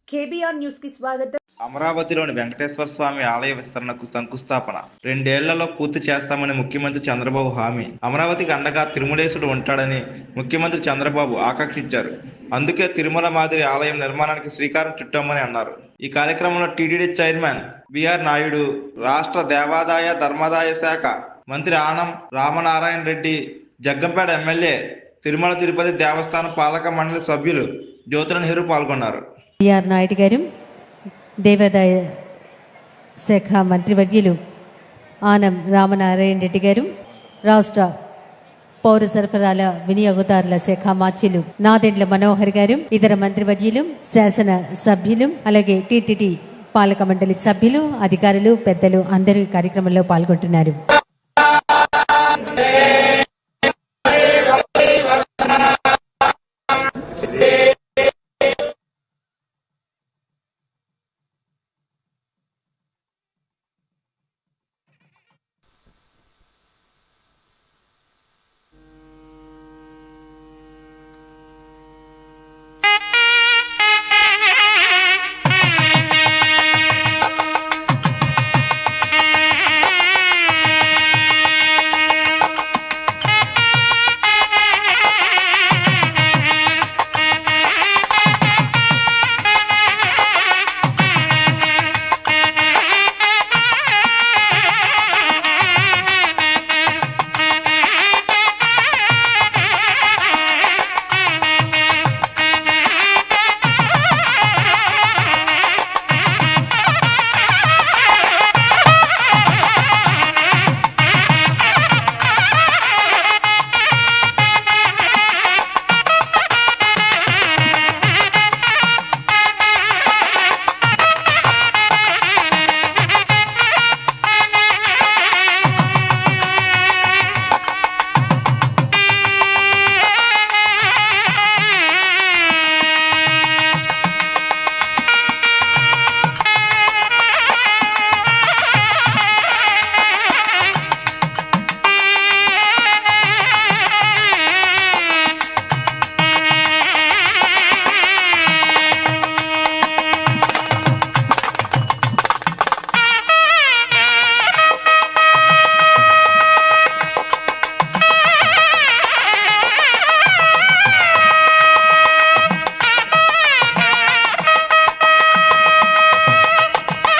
KBR news కి స్వాగతం. అమరావతిలోని వెంకటేశ్వర స్వామి ఆలయ విస్తరణకు శంకుస్థాపన 2 ఏళ్లలో పూర్తి చేస్తామని ముఖ్యమంత్రి చంద్రబాబు హామీ. అమరావతికి అండగా తిరుమలేశుడు ఉంటాడని ముఖ్యమంత్రి చంద్రబాబు ఆకాంక్షించారు. అందుకే తిరుమల మాదిరి ఆలయం నిర్మాణానికి శ్రీకారం చుట్టామని అన్నారు. ఈ కార్యక్రమంలో టీటీడీ చైర్మన్ బిఆర్ నాయుడు, రాష్ట్ర దేవాదాయ ధర్మాదాయ శాఖ మంత్రి ఆనం రామనారాయణ రెడ్డి, జగ్గంపేట ఎమ్మెల్యే, తిరుమల తిరుపతి దేవస్థానం పాలక మండలి సభ్యులు జ్యోతుల నెహ్రూ పాల్గొన్నారు. బిఆర్ నాయుడు గారు, దేవాదాయ శాఖ మంత్రివర్యులు ఆనం రామనారాయణ రెడ్డి గారు, రాష్ట్ర పౌర సరఫరాల వినియోగదారుల శాఖ మాచ్యులు నాదెండ్ల మనోహర్ గారు, ఇతర మంత్రివర్యులు, శాసన సభ్యులు, అలాగే టీటీడీ పాలక మండలి సభ్యులు, అధికారులు, పెద్దలు అందరూ ఈ కార్యక్రమంలో పాల్గొంటున్నారు.